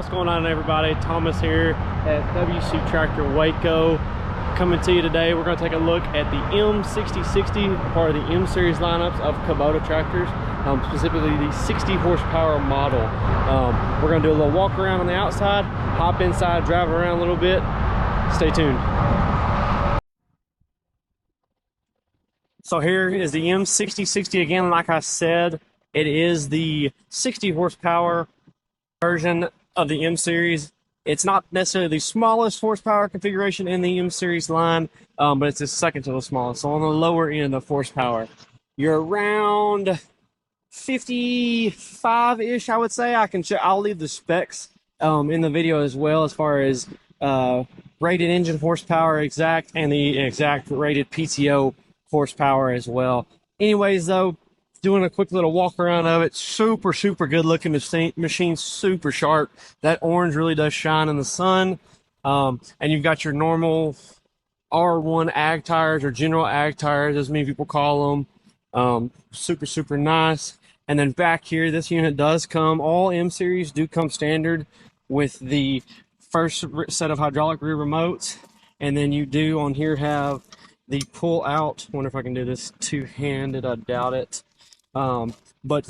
What's going on, everybody? Thomas here at WC Tractor Waco, coming to you today. We're going to take a look at the M6060, part of the M-Series lineups of Kubota tractors, specifically the 60 horsepower model. We're going to do a little walk around on the outside, hop inside, drive around a little bit. Stay tuned. So here is the M6060 again. Like I said, it is the 60 horsepower version of the M-Series. It's not necessarily the smallest horsepower configuration in the M-Series line, but it's the second to the smallest, so on the lower end of horsepower. You're around 55-ish, I would say. I'll leave the specs in the video as well, as far as rated engine horsepower exact and the exact rated PTO horsepower as well. Anyways, though, doing a quick little walk around of it. Super good looking machine, super sharp. That orange really does shine in the sun. And you've got your normal R1 ag tires, or general ag tires, as many people call them. Super nice. And then back here, this unit does come, all M-Series do come standard with the first set of hydraulic rear remotes. And then you do on here have the pull out. Wonder if I can do this two-handed, I doubt it. But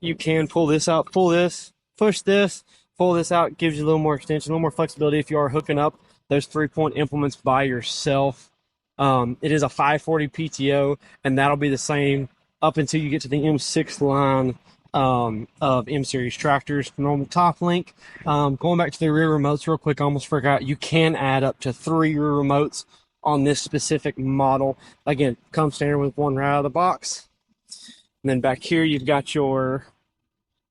you can pull this out, pull this, push this, pull this out. Gives you a little more extension, a little more flexibility if you are hooking up those 3-point implements by yourself. It is a 540 PTO, and that'll be the same up until you get to the M6 line of M-Series tractors. Normal top link. Going back to the rear remotes real quick, I almost forgot, you can add up to 3 rear remotes on this specific model. Again, comes standard with one right out of the box. And then back here, you've got your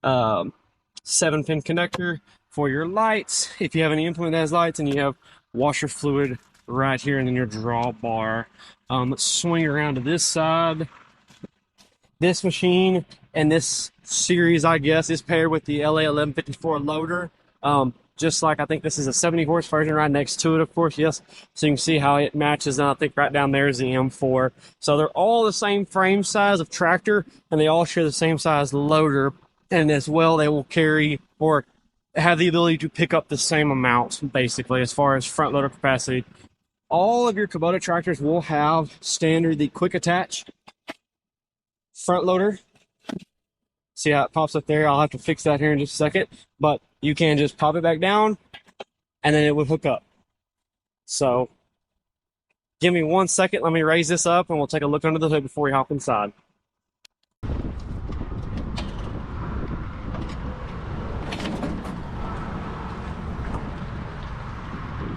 7-pin connector for your lights. If you have any implement that has lights, and you have washer fluid right here, and then your drawbar. Let's swing around to this side. This machine and this series, I guess, is paired with the LA 1154 loader. Just like I think this is a 70 horse version right next to it, of course, yes. So you can see how it matches, and I think right down there is the M4. So they're all the same frame size of tractor, and they all share the same size loader. And as well, they will carry or have the ability to pick up the same amount, basically, as far as front loader capacity. All of your Kubota tractors will have standard the quick attach front loader. See how it pops up there? I'll have to fix that here in just a second, but you can just pop it back down and then it would hook up. So give me 1 second. Let me raise this up and we'll take a look under the hood before we hop inside.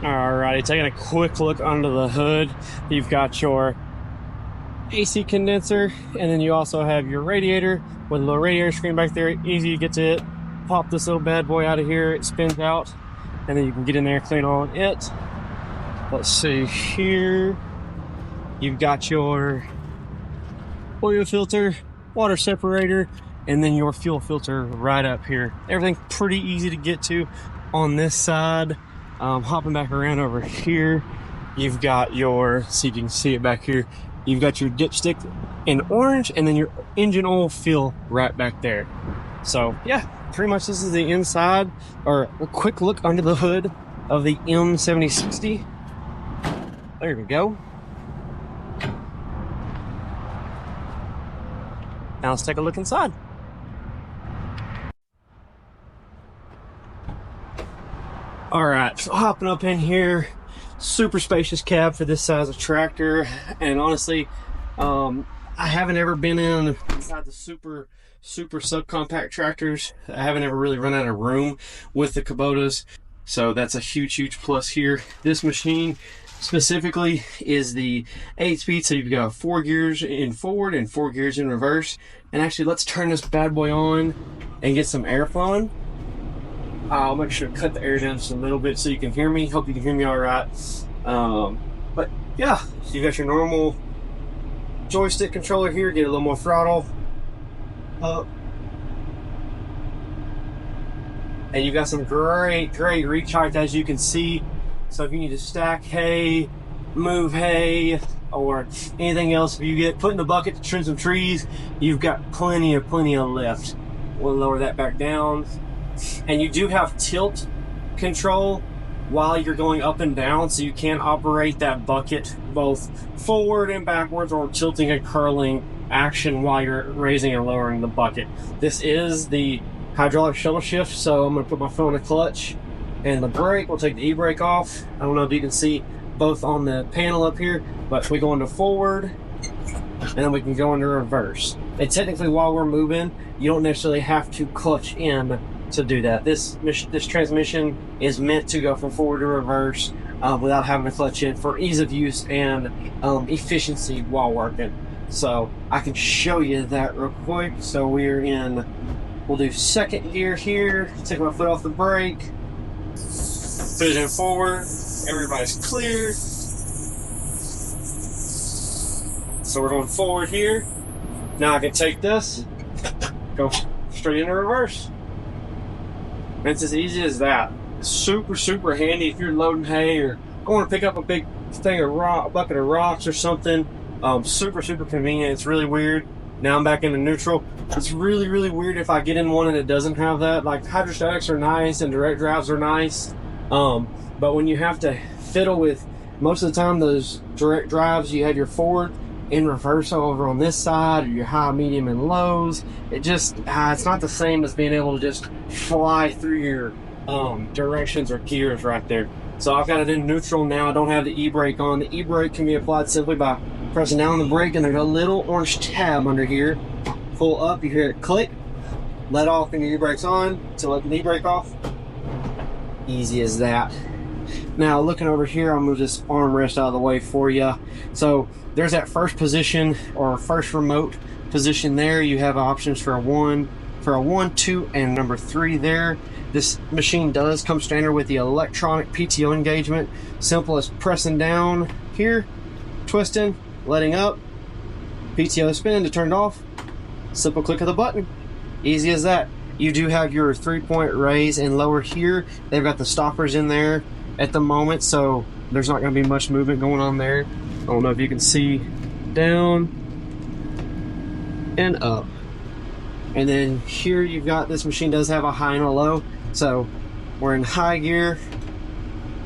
Alrighty, taking a quick look under the hood. You've got your AC condenser, and then you also have your radiator with a little radiator screen back there. Easy to get to it. Pop this little bad boy out of here, it spins out, and then you can get in there and clean on it. Let's see here. You've got your oil filter, water separator, and then your fuel filter right up here. Everything pretty easy to get to on this side. Hopping back around over here, you've got your, see if you can see it back here, you've got your dipstick in orange, and then your engine oil fill right back there. So yeah, pretty much this is the inside, or a quick look under the hood of the M6060. There we go. Now let's take a look inside. All right, so hopping up in here, super spacious cab for this size of tractor. And honestly, I haven't ever been inside the super subcompact tractors. I haven't ever really run out of room with the Kubotas, so that's a huge plus here. This machine specifically is the 8-speed, so you've got 4 gears in forward and 4 gears in reverse. And actually, let's turn this bad boy on and get some air flowing. I'll make sure to cut the air down just a little bit so you can hear me. Hope you can hear me all right. But yeah, so you got your normal joystick controller here. Get a little more throttle up, and you've got some great reach height, as you can see. So if you need to stack hay, move hay, or anything else, if you get put in the bucket to trim some trees, you've got plenty of lift. We'll lower that back down. And you do have tilt control while you're going up and down, so you can operate that bucket both forward and backwards, or tilting and curling action while you're raising and lowering the bucket. This is the hydraulic shuttle shift, so I'm going to put my foot on the clutch and the brake. We'll take the e-brake off. I don't know if you can see both on the panel up here, but we go into forward and then we can go into reverse. And technically, while we're moving, you don't necessarily have to clutch in to do that. This transmission is meant to go from forward to reverse without having to clutch in, for ease of use and efficiency while working. So I can show you that real quick. So we'll do second gear here, take my foot off the brake, put it in forward, everybody's clear. So we're going forward here. Now I can take this, go straight into reverse. And it's as easy as that. It's super, super handy if you're loading hay or going to pick up a big thing of a bucket of rocks or something. Super, super convenient. It's really weird. Now I'm back into neutral. It's really, really weird if I get in one and it doesn't have that. Like, hydrostatics are nice and direct drives are nice. But when you have to fiddle with, most of the time, those direct drives, you have your forward and reverse over on this side, or your high, medium, and lows. It just, it's not the same as being able to just fly through your directions or gears right there. So I've got it in neutral now. I don't have the e-brake on. The e-brake can be applied simply by pressing down on the brake, and there's a little orange tab under here. Pull up, you hear it click, let off, and your e-brake's on. To let the e-brake off, easy as that. Now looking over here, I'll move this armrest out of the way for you. So there's that first position, or first remote position there. You have options for a 1, 2, and number 3 there. This machine does come standard with the electronic PTO engagement. Simple as pressing down here, twisting, letting up, PTO spin to turn it off. Simple click of the button. Easy as that. You do have your 3-point raise and lower here. They've got the stoppers in there at the moment, so there's not going to be much movement going on there. I don't know if you can see down and up. And then here you've got, this machine does have a high and a low. So we're in high gear,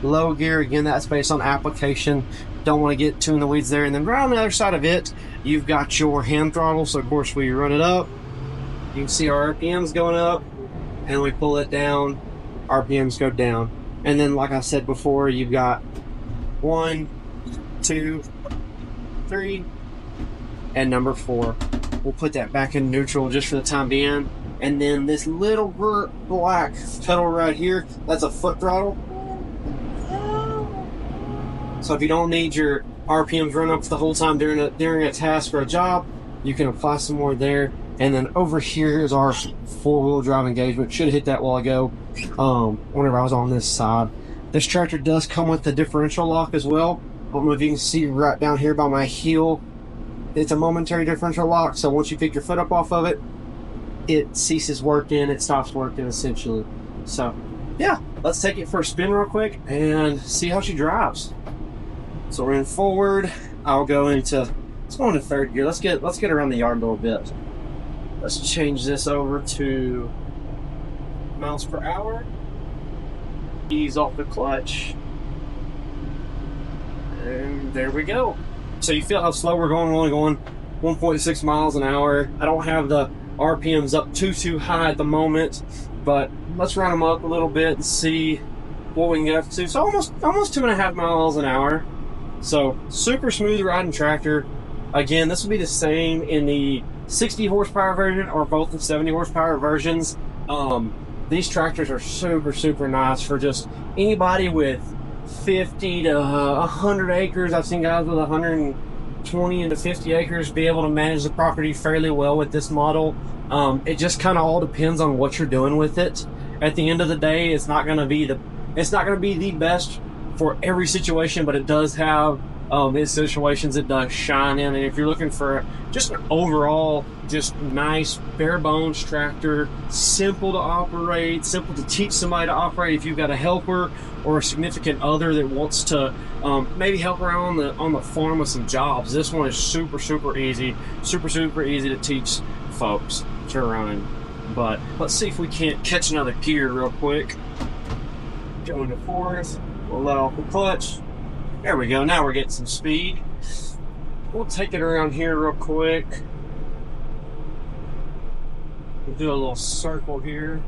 low gear. Again, that's based on application. Don't want to get too in the weeds there. And then right on the other side of it, you've got your hand throttle. So of course we run it up, you can see our RPMs going up, and we pull it down, RPMs go down. And then, like I said before, you've got 1, 2, 3, and number 4. We'll put that back in neutral just for the time being. And then this little black pedal right here, that's a foot throttle. So if you don't need your RPMs run up the whole time during a task or a job, you can apply some more there. And then over here is our 4-wheel drive engagement. Should have hit that a while ago whenever I was on this side. This tractor does come with the differential lock as well. I don't know if you can see right down here by my heel. It's a momentary differential lock, so once you pick your foot up off of it, it ceases working, it stops working essentially. So yeah, let's take it for a spin real quick and see how she drives. So we're in forward. I'll go into, let's go into third gear. Let's get around the yard a little bit. Let's change this over to miles per hour. Ease off the clutch. And there we go. So you feel how slow we're going. We're only going 1.6 miles an hour. I don't have the RPMs up too high at the moment, but let's run them up a little bit and see what we can get up to. So almost 2.5 miles an hour. So super smooth riding tractor. Again, this will be the same in the 60 horsepower version or both the 70 horsepower versions. These tractors are super nice for just anybody with 50 to 100 acres. I've seen guys with 120 into 50 acres be able to manage the property fairly well with this model. It just kind of all depends on what you're doing with it. At the end of the day, it's not going to be the best for every situation, but it does have in situations it does shine in. And if you're looking for just an overall just nice bare bones tractor, simple to operate, simple to teach somebody to operate, if you've got a helper or a significant other that wants to maybe help around on the farm with some jobs, this one is super easy, super easy to teach folks to run. But let's see if we can't catch another gear real quick. Go into fourth. We'll let off the clutch. There we go. Now we're getting some speed. We'll take it around here real quick. We'll do a little circle here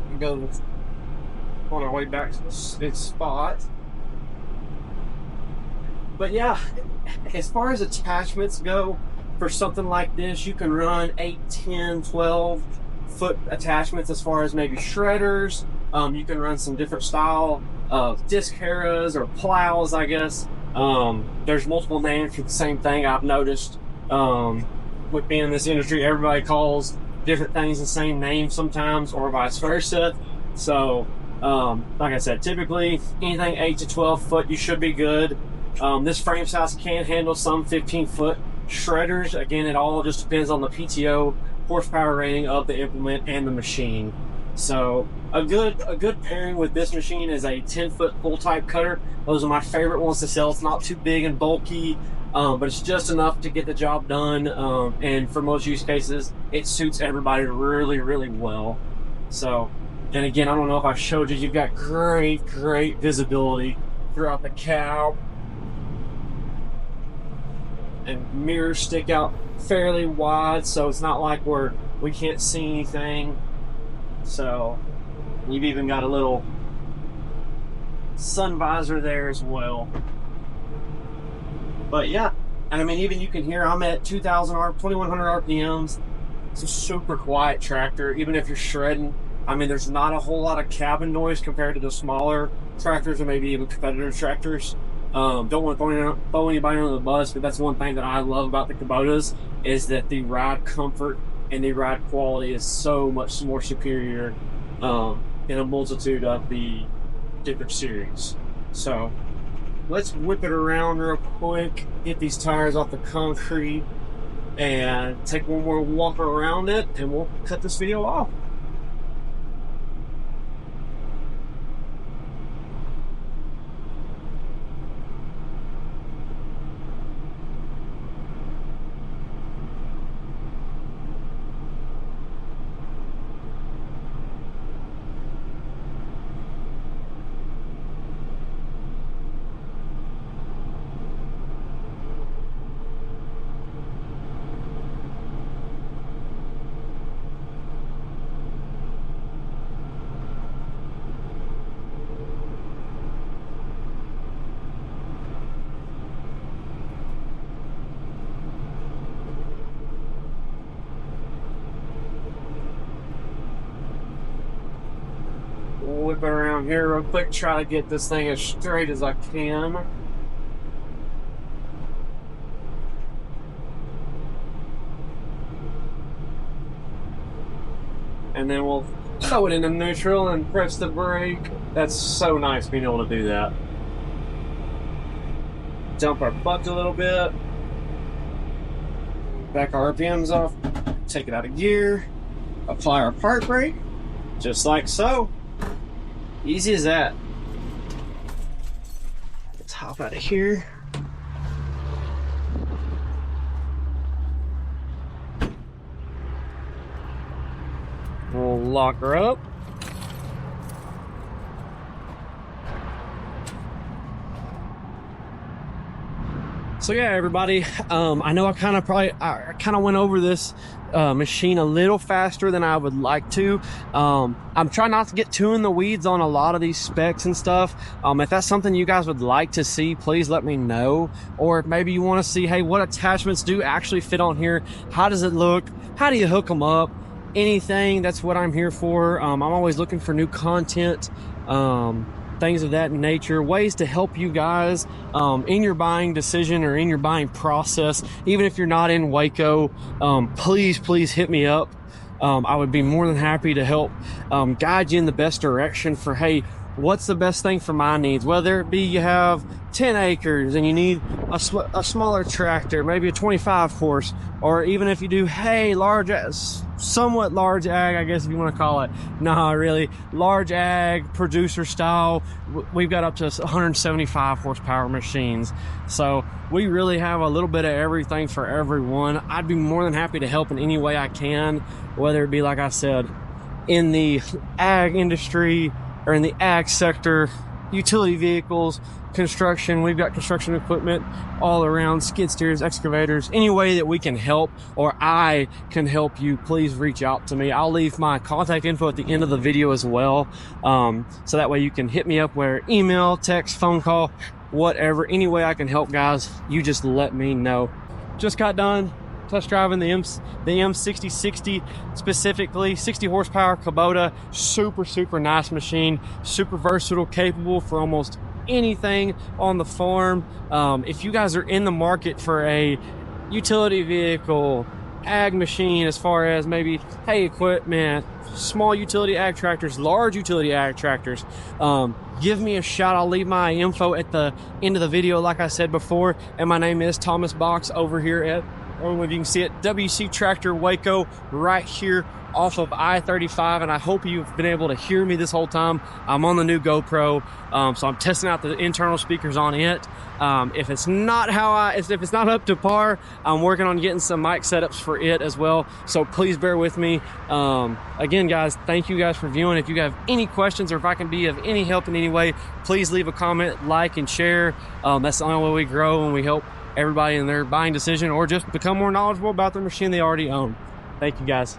and go on our way back to its spot. But yeah, as far as attachments go, for something like this, you can run 8, 10, 12 foot attachments as far as maybe shredders. You can run some different style of disc harrows or plows, I guess. There's multiple names for the same thing. I've noticed with being in this industry, everybody calls different things the same name sometimes, or vice versa. So like I said, typically anything 8 to 12 foot, you should be good. This frame size can handle some 15 foot shredders. Again, it all just depends on the PTO horsepower rating of the implement and the machine. So a good pairing with this machine is a 10 foot full type cutter. Those are my favorite ones to sell. It's not too big and bulky, but it's just enough to get the job done. And for most use cases, it suits everybody really, really well. So, and again, I don't know if I showed you, you've got great visibility throughout the cab. And mirrors stick out fairly wide, so it's not like we can't see anything. So you've even got a little sun visor there as well. But yeah, and I mean, even you can hear I'm at 2100 RPMs. It's a super quiet tractor, even if you're shredding. I mean, there's not a whole lot of cabin noise compared to the smaller tractors or maybe even competitor tractors. Don't want to throw anybody under the bus, but that's one thing that I love about the Kubotas is that the ride comfort and the ride quality is so much more superior in a multitude of the different series. So let's whip it around real quick, get these tires off the concrete, and take one more walk around it, and we'll cut this video off. Whip it around here real quick, try to get this thing as straight as I can. And then we'll throw it into neutral and press the brake. That's so nice being able to do that. Dump our buck a little bit. Back our RPMs off. Take it out of gear. Apply our park brake. Just like so. Easy as that. Let's hop out of here. We'll lock her up. So yeah, everybody, I know I kind of went over this machine a little faster than I would like to. I'm trying not to get too in the weeds on a lot of these specs and stuff. If that's something you guys would like to see, please let me know. Or maybe you want to see, hey, what attachments do actually fit on here? How does it look? How do you hook them up? Anything, that's what I'm here for. I'm always looking for new content, things of that nature, ways to help you guys in your buying decision or in your buying process. Even if you're not in Waco, please hit me up. I would be more than happy to help guide you in the best direction for, hey, what's the best thing for my needs? Whether it be you have 10 acres and you need a smaller tractor, maybe a 25 horse, or even if you do, hey, somewhat large ag, I guess if you want to call it. Nah, really, large ag, producer style. We've got up to 175 horsepower machines. So we really have a little bit of everything for everyone. I'd be more than happy to help in any way I can, whether it be, like I said, in the ag industry, are in the ag sector, utility vehicles, construction. We've got construction equipment all around, skid steers, excavators. Any way that we can help or I can help you, please reach out to me. I'll leave my contact info at the end of the video as well, so that way you can hit me up where email, text, phone call, whatever. Any way I can help, guys, you just let me know. Just got done test driving the M6060, specifically 60 horsepower Kubota. Super nice machine, super versatile, capable for almost anything on the farm. If you guys are in the market for a utility vehicle, ag machine, as far as maybe hay equipment, small utility ag tractors, large utility ag tractors, give me a shout. I'll leave my info at the end of the video, like I said before. And my name is Thomas Box over here at, or if you can see it, WC Tractor Waco, right here off of I-35. And I hope you've been able to hear me this whole time. I'm on the new GoPro, so I'm testing out the internal speakers on it. If it's not if it's not up to par, I'm working on getting some mic setups for it as well, so please bear with me. Again, guys, thank you guys for viewing. If you have any questions or if I can be of any help in any way, please leave a comment, like, and share. That's the only way we grow and we help everybody in their buying decision or just become more knowledgeable about the machine they already own. Thank you, guys.